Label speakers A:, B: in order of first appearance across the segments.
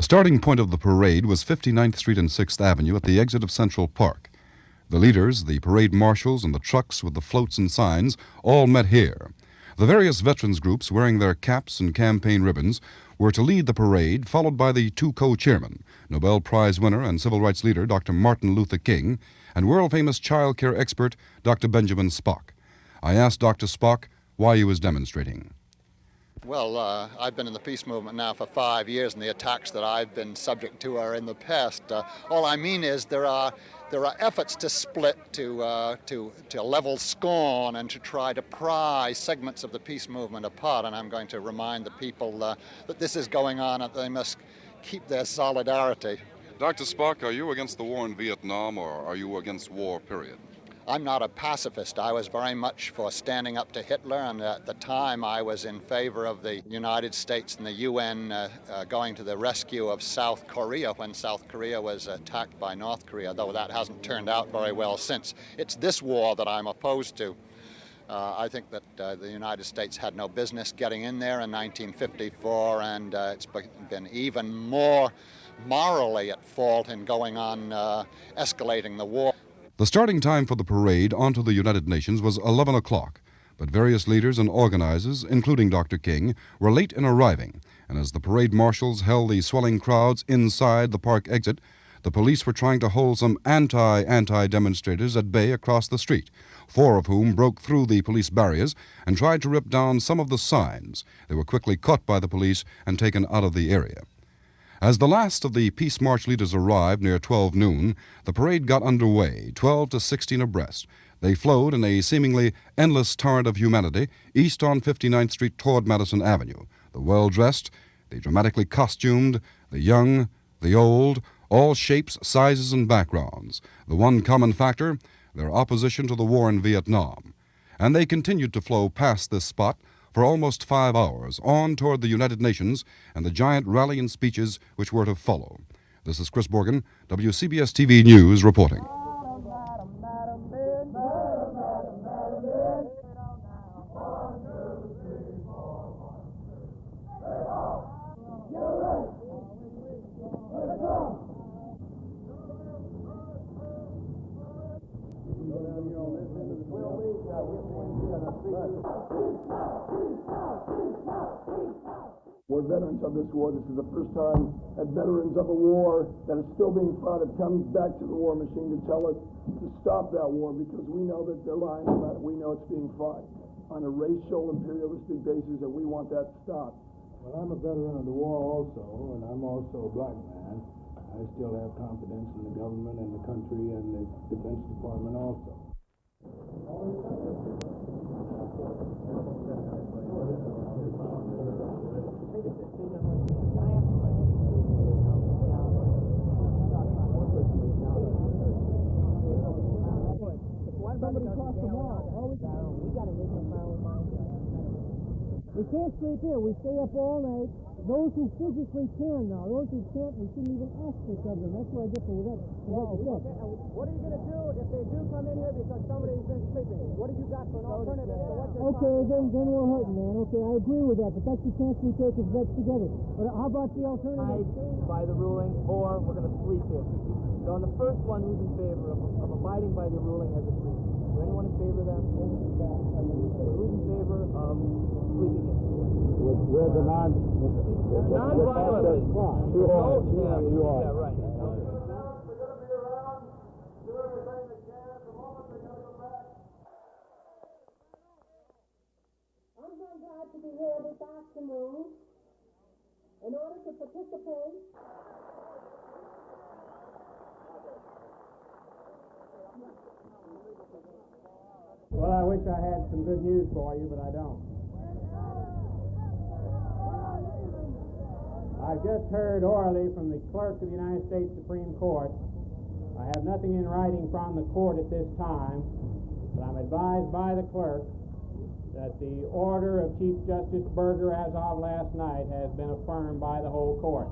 A: starting point of the parade was 59th Street and 6th Avenue at the exit of Central Park. The leaders, the parade marshals, and the trucks with the floats and signs all met here. The various veterans groups, wearing their caps and campaign ribbons, were to lead the parade, followed by the two co-chairmen, Nobel Prize winner and civil rights leader Dr. Martin Luther King, and world-famous child care expert Dr. Benjamin Spock. I asked Dr. Spock why he was demonstrating.
B: Well, I've been in the peace movement now for 5 years, and the attacks that I've been subject to are in the past. All I mean is there are efforts to split, to level scorn, and to try to pry segments of the peace movement apart. And I'm going to remind the people that this is going on, and they must keep their solidarity.
A: Dr. Spock, are you against the war in Vietnam, or are you against war, period?
B: I'm not a pacifist. I was very much for standing up to Hitler, and at the time I was in favor of the United States and the UN going to the rescue of South Korea when South Korea was attacked by North Korea, though that hasn't turned out very well since. It's this war that I'm opposed to. I think that the United States had no business getting in there in 1954, and it's been even more morally at fault in going on escalating the war.
A: The starting time for the parade onto the United Nations was 11 o'clock, but various leaders and organizers, including Dr. King, were late in arriving, and as the parade marshals held the swelling crowds inside the park exit, the police were trying to hold some anti demonstrators at bay across the street, 4 of whom broke through the police barriers and tried to rip down some of the signs. They were quickly caught by the police and taken out of the area. As the last of the Peace March leaders arrived near 12 noon, the parade got underway, 12 to 16 abreast. They flowed in a seemingly endless torrent of humanity east on 59th Street toward Madison Avenue. The well-dressed, the dramatically costumed, the young, the old, all shapes, sizes, and backgrounds. The one common factor, their opposition to the war in Vietnam. And they continued to flow past this spot for almost 5 hours, on toward the United Nations and the giant rally and speeches which were to follow. This is Chris Borgen, WCBS TV News, reporting.
C: We're veterans of this war. This is the first time that veterans of a war that is still being fought have come back to the war machine to tell us to stop that war, because we know that they're lying about it. We know it's being fought on a racial, imperialistic basis, and we want that stopped.
D: Well, I'm a veteran of the war also, and I'm also a black man. I still have confidence in the government and the country and the Defense Department also.
E: Somebody crossed the wall. We got to make up our own mind. We can't sleep here. We stay up all night. Those who physically can now. Those who can't, we shouldn't even ask this of them. That's what I differ with that.
F: What are you going to do if they do come in here because somebody's been sleeping? What have you got for an alternative to what you're
E: Okay, then we're hurting, man. Okay, I agree with that, but that's the chance we take as vets together. But how about the alternative?
F: By the ruling, or we're going to sleep here. So on the first one, who's in favor of abiding by the ruling as a sleep? Is there anyone in favor of that? Who's in favor of sleeping in?
D: With the
F: non-violently.
D: You are.
F: Yeah, right.
E: I'm very glad to be here this afternoon in order to participate.
F: Well, I wish I had some good news for you, but I don't. I've just heard orally from the clerk of the United States Supreme Court. I have nothing in writing from the court at this time, but I'm advised by the clerk that the order of Chief Justice Berger as of last night has been affirmed by the whole court.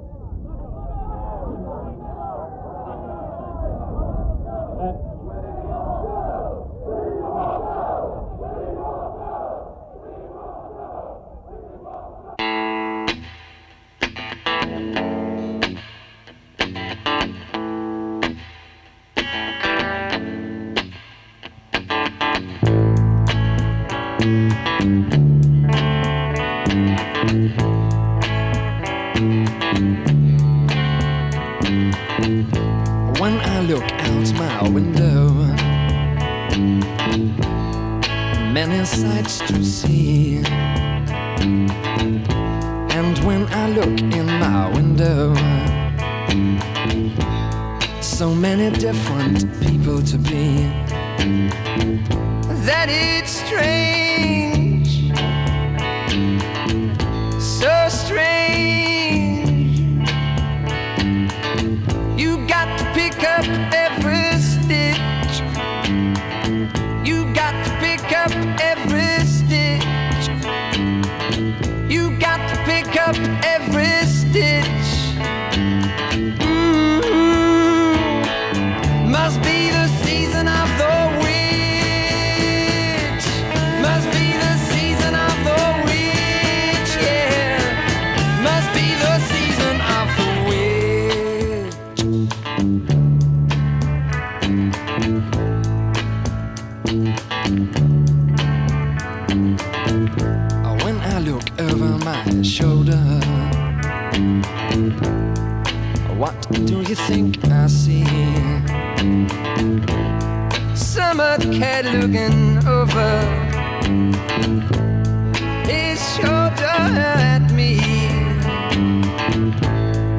G: When I look out my window, many sights to see. And when I look in my window, so many different people to be, that it's strange, so strange. You got to pick up every stitch. You got to pick up every stitch. You got to pick up every stitch. Must be the season of the witch. Must be the season of the witch, yeah. Must be the season of the witch. When I look over my shoulder, what do you think I see? Summer cat looking over his shoulder at me,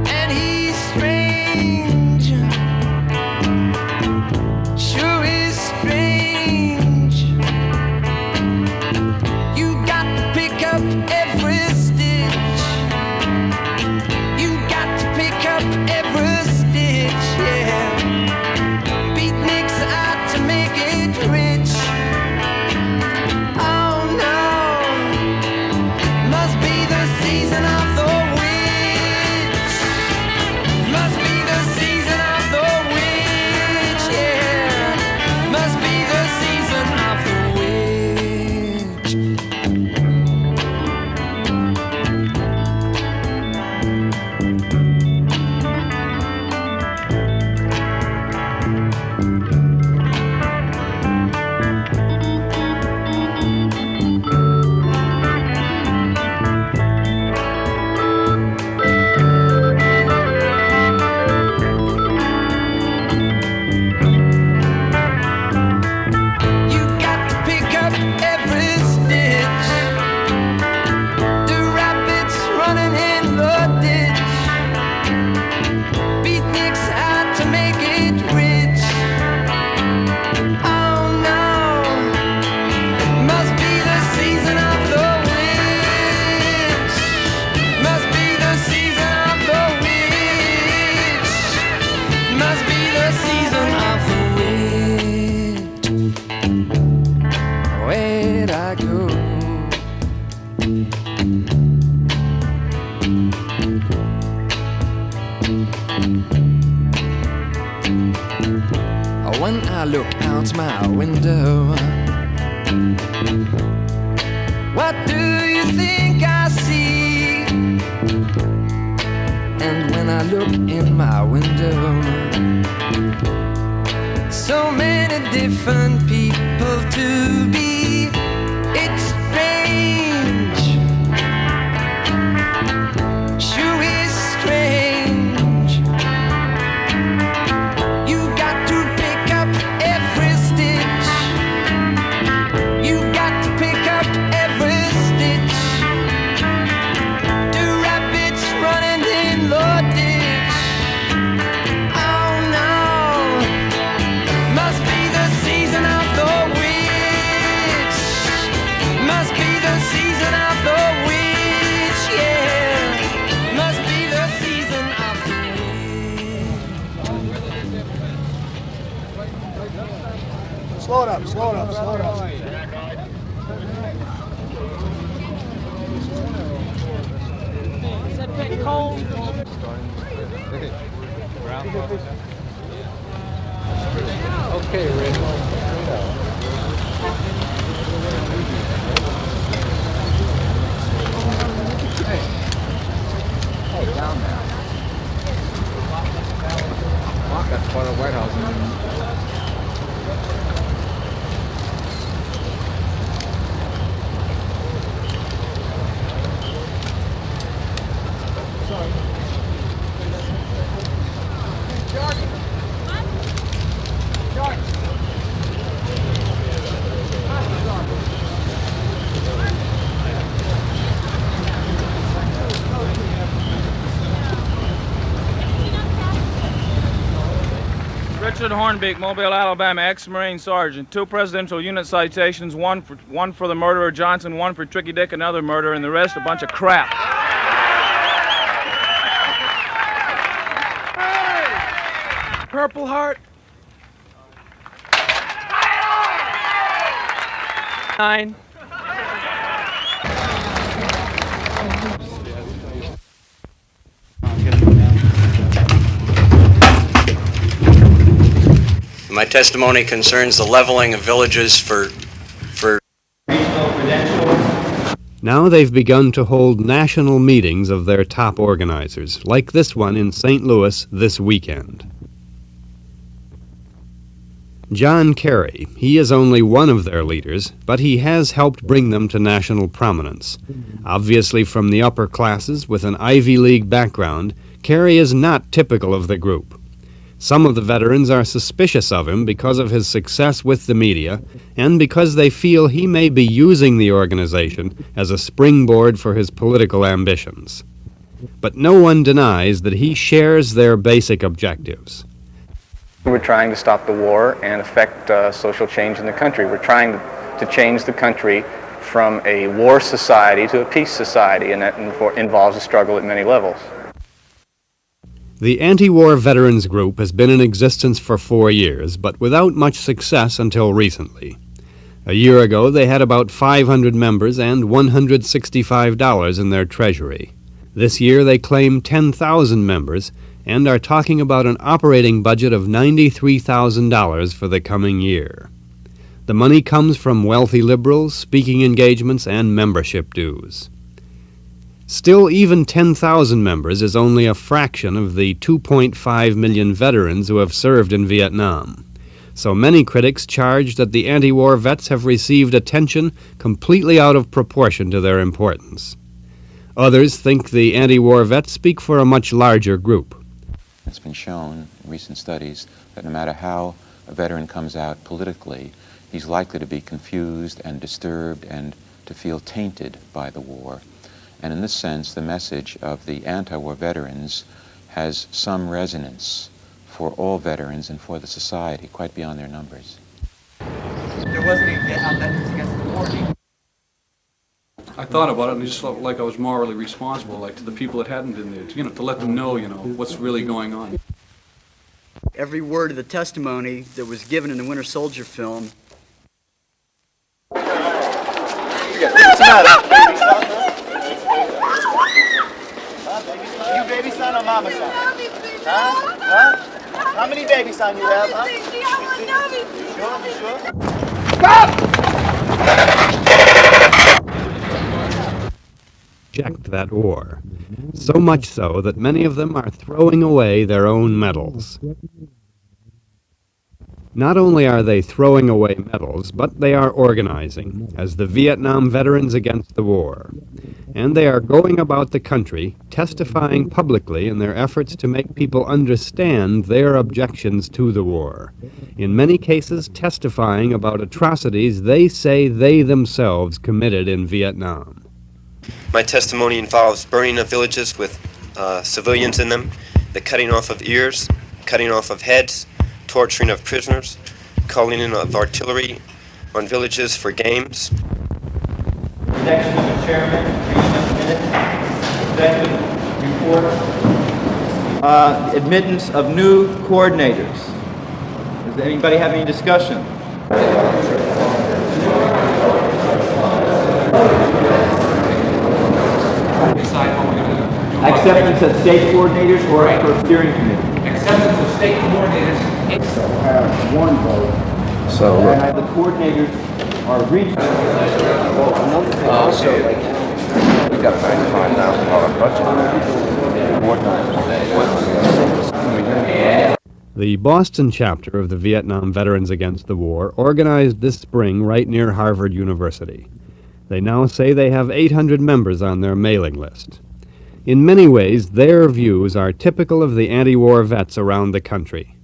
G: and he's strange, sure is strange. You got to pick up every stitch. You got to pick up every stitch, yeah. Beatniks out to make it rich. Oh no, must be the season of the witch. Must be the season of the witch, yeah. Must be the season of the witch. You got to pick up every stitch. The rabbits running in the ditch. Beatniks out to make it rich. Oh no, must be the season of the witch. Must be the season of the witch. Must be the season of the witch. Where'd I go? When I look out my window, what do you think I see? And when I look in my window, so many different people to be. It's strange, sure is strange. You got to pick up every stitch. You got to pick up every stitch. The rabbits running in the ditch. Oh no, must be the season of the witch. Must be the season of the witch, yeah. Must be the season of the witch.
C: Slow it up, slow it up, slow it up.
E: Is that bit cold?
F: Okay, Rick.
H: Hey, down there. That's part of the White House.
C: So
I: Richard Hornbeek, Mobile, Alabama, ex-Marine Sergeant. 2 presidential unit citations, one for the murderer Johnson, 1 for Tricky Dick, another murder, and the rest a bunch of crap. Purple Heart. 9.
J: My testimony concerns the leveling of villages for regional credentials.
K: Now they've begun to hold national meetings of their top organizers, like this one in St. Louis this weekend. John Kerry, he is only one of their leaders, but he has helped bring them to national prominence. Obviously from the upper classes with an Ivy League background, Kerry is not typical of the group. Some of the veterans are suspicious of him because of his success with the media and because they feel he may be using the organization as a springboard for his political ambitions. But no one denies that he shares their basic objectives.
L: We're trying to stop the war and affect social change in the country. We're trying to change the country from a war society to a peace society, and that involves a struggle at many levels.
K: The anti-war veterans group has been in existence for 4 years, but without much success until recently. A year ago, they had about 500 members and $165 in their treasury. This year, they claim 10,000 members and are talking about an operating budget of $93,000 for the coming year. The money comes from wealthy liberals, speaking engagements, and membership dues. Still, even 10,000 members is only a fraction of the 2.5 million veterans who have served in Vietnam. So many critics charge that the anti-war vets have received attention completely out of proportion to their importance. Others think the anti-war vets speak for a much larger group.
M: It's been shown in recent studies that no matter how a veteran comes out politically, he's likely to be confused and disturbed and to feel tainted by the war. And in this sense, the message of the anti-war veterans has some resonance for all veterans and for the society, quite beyond their numbers.
N: There wasn't any evidence against the war.
O: I thought about it and I just felt like I was morally responsible, like to the people that hadn't been there, to let them know, what's really going on.
N: Every word of the testimony that was given in the Winter Soldier film.
P: What's the matter? You baby son or mama son? Huh? Huh? How many baby son you have, huh? You sure? Stop!
K: Reject that war. So much so that many of them are throwing away their own medals. Not only are they throwing away medals, but they are organizing as the Vietnam Veterans Against the War. And they are going about the country, testifying publicly in their efforts to make people understand their objections to the war. In many cases, testifying about atrocities they say they themselves committed in Vietnam.
Q: My testimony involves burning of villages with civilians in them, the cutting off of ears, cutting off of heads, torturing of prisoners, calling in of artillery on villages for games.
L: Next, Mr. Chairman, executive report.
P: Admittance of new coordinators. Does anybody have any discussion? Acceptance of state coordinators or for steering committee?
N: Acceptance of state coordinators.
D: One vote.
P: So
D: And the coordinators are regional.
H: We got a $95,000 budget.
K: The Boston chapter of the Vietnam Veterans Against the War organized this spring right near Harvard University. They now say they have 800 members on their mailing list. In many ways, their views are typical of the anti-war vets around the country.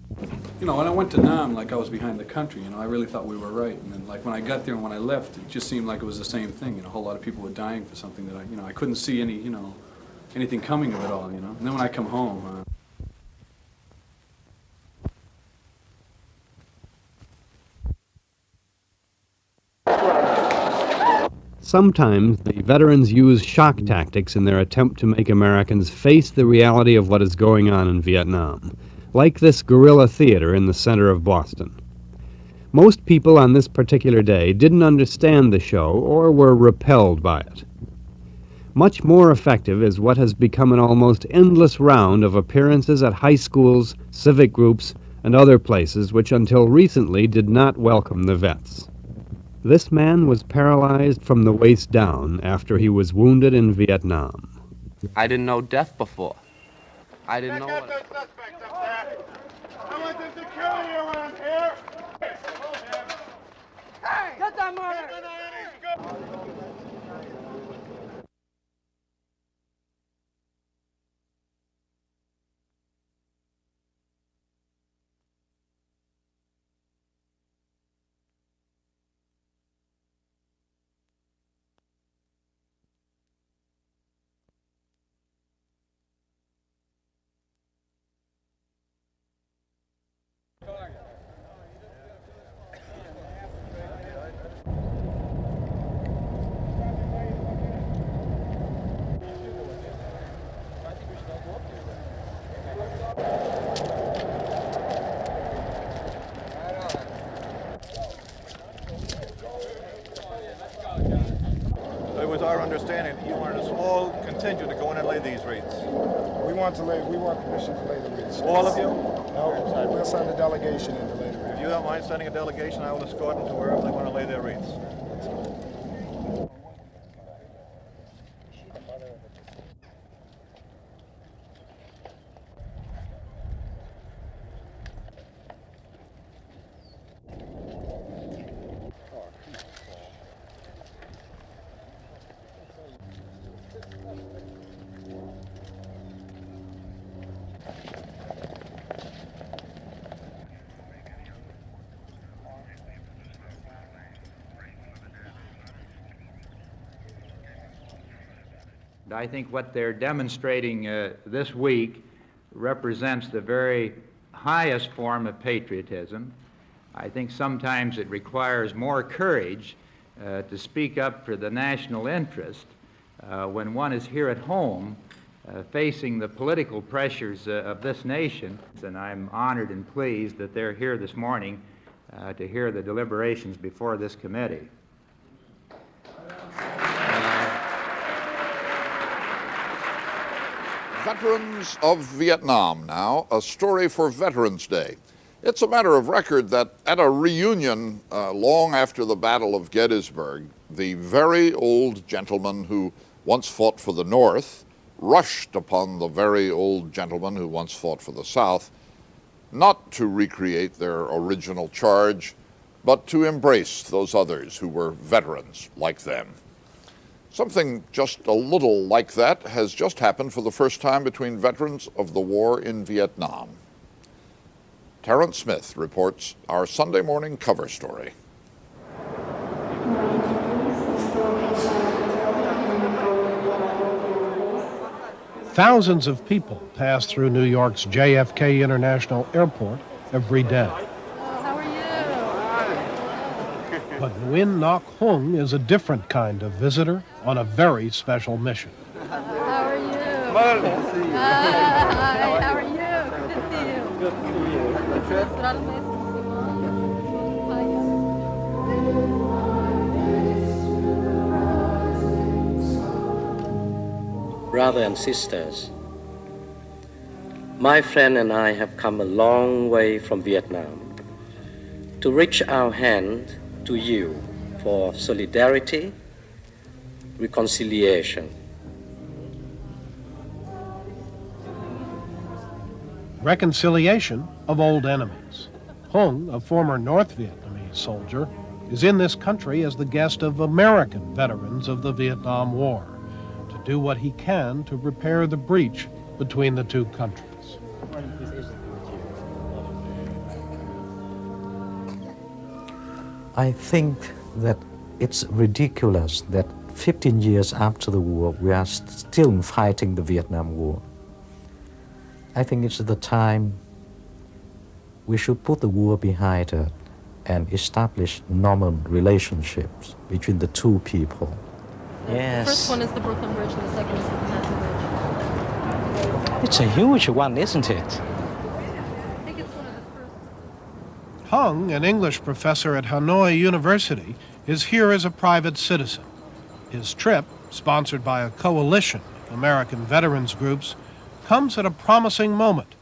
O: You know, when I went to Nam, like I was behind the country, you know, I really thought we were right. And then, like, when I got there and when I left, it just seemed like it was the same thing. You know, a whole lot of people were dying for something that I couldn't see any, anything coming of it all, you know. And then when I come home...
K: Sometimes the veterans use shock tactics in their attempt to make Americans face the reality of what is going on in Vietnam, like this guerrilla theater in the center of Boston. Most people on this particular day didn't understand the show or were repelled by it. Much more effective is what has become an almost endless round of appearances at high schools, civic groups, and other places which until recently did not welcome the vets. This man was paralyzed from the waist down after he was wounded in Vietnam.
H: I didn't know death before. I didn't know
P: Get those suspects up there. I want them security around here. Hey! Get that murder!
R: It was our understanding that you wanted a small contingent to go in and lay these wreaths.
S: We want permission to lay the wreaths.
R: All of you?
S: No, we'll send a delegation in to lay the wreaths.
R: If you don't mind sending a delegation, I will escort them to wherever they want to lay their wreaths.
T: I think what they're demonstrating this week represents the very highest form of patriotism. I think sometimes it requires more courage to speak up for the national interest when one is here at home facing the political pressures of this nation. And I'm honored and pleased that they're here this morning to hear the deliberations before this committee.
U: Veterans of Vietnam now, a story for Veterans Day. It's a matter of record that at a reunion long after the Battle of Gettysburg, the very old gentleman who once fought for the North rushed upon the very old gentleman who once fought for the South, not to recreate their original charge, but to embrace those others who were veterans like them. Something just a little like that has just happened for the first time between veterans of the war in Vietnam. Terrence Smith reports our Sunday morning cover story.
V: Thousands of people pass through New York's JFK International Airport every day.
W: How are you?
V: But Nguyen Ngoc Hung is a different kind of visitor on a very special mission.
W: How are you?
P: Hi,
W: how are you? Good to see you.
P: Good to see you.
X: Brothers and sisters, my friend and I have come a long way from Vietnam to reach our hand to you for solidarity, reconciliation.
V: Reconciliation of old enemies. Hung, a former North Vietnamese soldier, is in this country as the guest of American veterans of the Vietnam War to do what he can to repair the breach between the two countries.
A: I think that it's ridiculous that 15 years after the war, we are still fighting the Vietnam War. I think it's the time we should put the war behind us and establish normal relationships between the two people.
W: The first one is the Brooklyn Bridge and the second is the Manhattan Bridge.
A: It's a huge one, isn't it?
V: Hung, an English professor at Hanoi University, is here as a private citizen. His trip, sponsored by a coalition of American veterans groups, comes at a promising moment.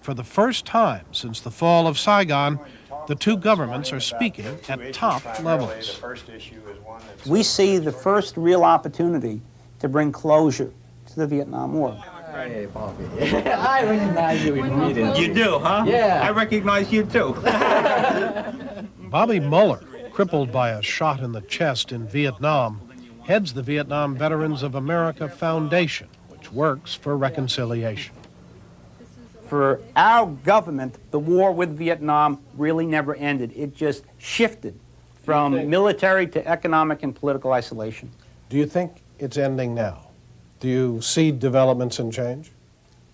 V: For the first time since the fall of Saigon, the two governments are speaking at top levels.
B: We see the first real opportunity to bring closure to the Vietnam War.
E: Hey, Bobby. I recognize you in meetings.
B: You do, huh?
E: Yeah.
B: I recognize you too.
V: Bobby Mueller, crippled by a shot in the chest in Vietnam, heads the Vietnam Veterans of America Foundation, which works for reconciliation.
B: For our government, the war with Vietnam really never ended. It just shifted from military to economic and political isolation.
V: Do you think it's ending now? Do you see developments and change?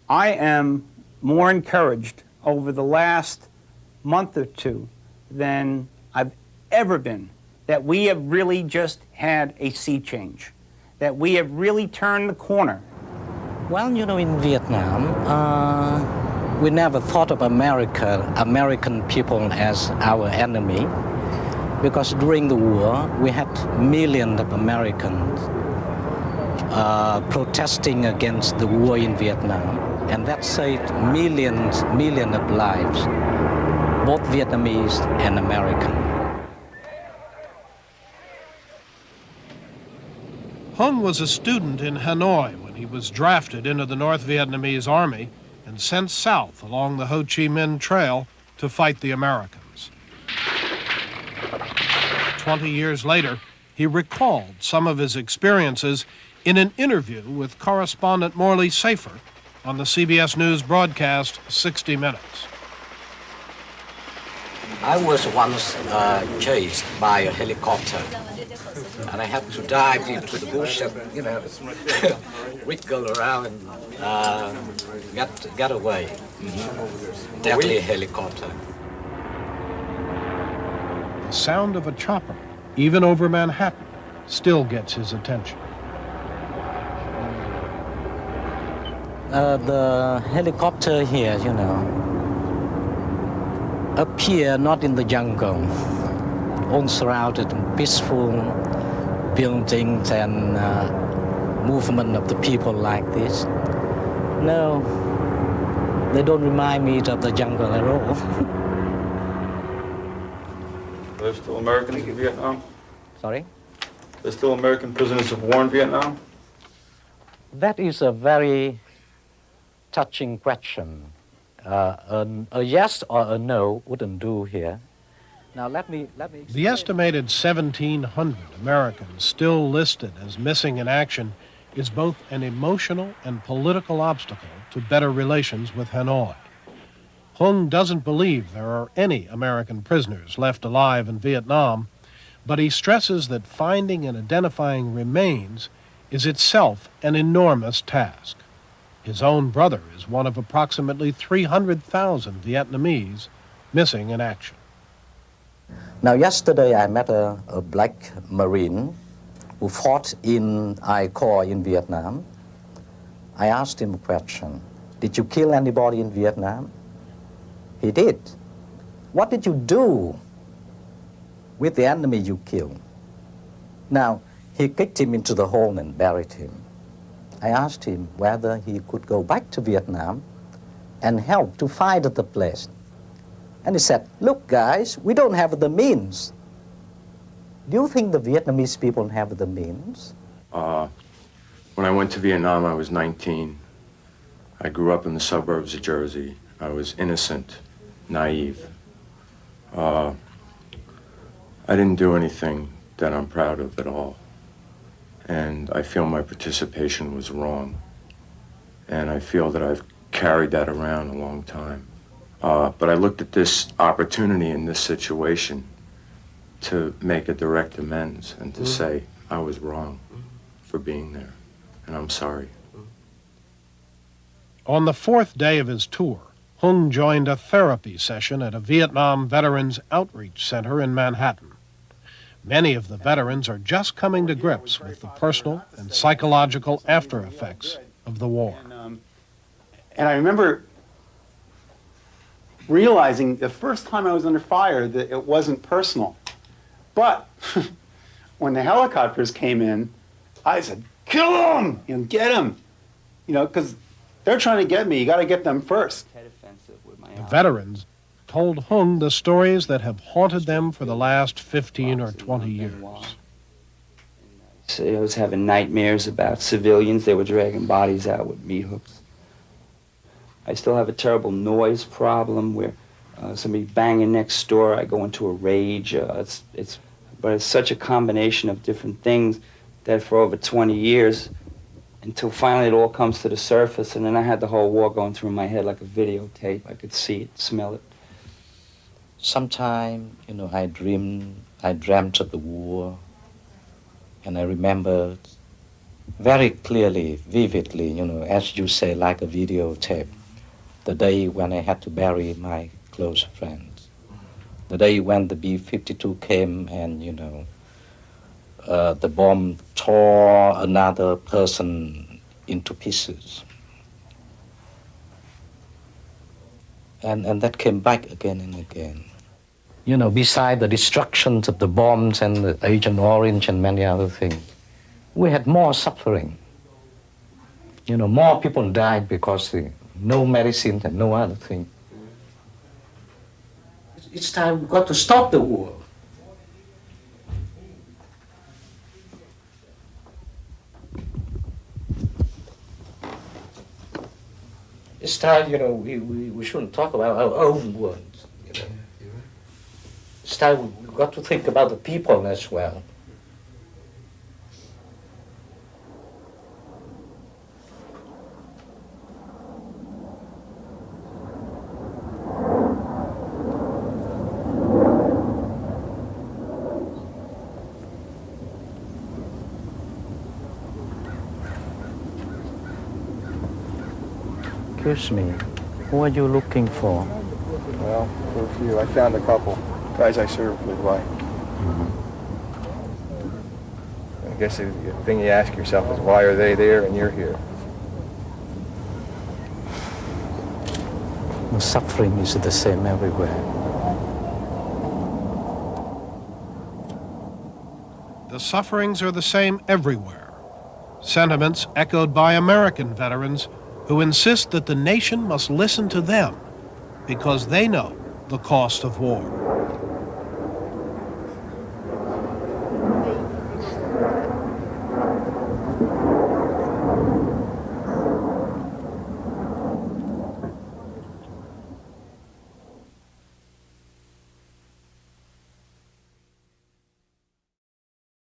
B: I am more encouraged over the last month or two than I've ever been that we have really just had a sea change, that we have really turned the corner.
A: Well, you know, in Vietnam, we never thought of American people as our enemy, because during the war, we had millions of Americans protesting against the war in Vietnam, and that saved millions of lives, both Vietnamese and American.
V: Hung was a student in Hanoi when he was drafted into the North Vietnamese Army and sent south along the Ho Chi Minh Trail to fight the Americans. 20 years later, he recalled some of his experiences in an interview with correspondent Morley Safer on the CBS News broadcast 60 Minutes.
A: I was once chased by a helicopter, and I had to dive into the bush and, you know, wriggle around and get away. Deadly helicopter.
V: The sound of a chopper, even over Manhattan, still gets his attention.
A: The helicopter here, you know, appear not in the jungle, all surrounded in peaceful buildings and movement of the people like this. No, they don't remind me of the jungle at all.
G: There's still Americans in Vietnam?
A: Sorry?
G: There's still American prisoners of war in Vietnam?
A: That is a very touching question. A yes or a no wouldn't do here. Now let me
V: The estimated 1,700 Americans still listed as missing in action is both an emotional and political obstacle to better relations with Hanoi. Hung doesn't believe there are any American prisoners left alive in Vietnam, but he stresses that finding and identifying remains is itself an enormous task. His own brother is one of approximately 300,000 Vietnamese missing in action.
A: Now, yesterday I met a black Marine who fought in I Corps in Vietnam. I asked him a question. Did you kill anybody in Vietnam? He did. What did you do with the enemy you killed? Now, he kicked him into the hole and buried him. I asked him whether he could go back to Vietnam and help to fight the place. And he said, look guys, we don't have the means. Do you think the Vietnamese people have the means?
Y: When I went to Vietnam, I was 19. I grew up in the suburbs of Jersey. I was innocent, naive. I didn't do anything that I'm proud of at all. And I feel my participation was wrong. And I feel that I've carried that around a long time. But I looked at this opportunity in this situation to make a direct amends and to say I was wrong for being there, and I'm sorry.
V: On the fourth day of his tour, Hung joined a therapy session at a Vietnam Veterans Outreach Center in Manhattan. Many of the veterans are just coming to grips with the personal and psychological after effects of the war.
C: And I remember realizing the first time I was under fire that it wasn't personal. But when the helicopters came in, I said, kill them, get them, because they're trying to get me. You got to get them first.
V: The veterans told Hung the stories that have haunted them for the last 15 or 20 years.
F: So I was having nightmares about civilians. They were dragging bodies out with meat hooks. I still have a terrible noise problem where somebody banging next door, I go into a rage. But it's such a combination of different things that for over 20 years, until finally it all comes to the surface, and then I had the whole war going through my head like a videotape. I could see it, smell it.
A: Sometimes, I dreamt of the war, and I remember very clearly, vividly, as you say, like a videotape, the day when I had to bury my close friends, the day when the B-52 came and, the bomb tore another person into pieces. And that came back again and again. Beside the destructions of the bombs and the Agent Orange and many other things, we had more suffering. More people died because no medicine and no other thing. It's time we got to stop the war. It's time, we shouldn't talk about our own wounds. It's time we've got to think about the people as well. Excuse me, who are you looking for?
I: Well, for a few. I found a couple. Guys I served with, why? I guess the thing you ask yourself is, why are they there and you're here?
A: The suffering is the same everywhere.
V: The sufferings are the same everywhere. Sentiments echoed by American veterans who insist that the nation must listen to them because they know the cost of war.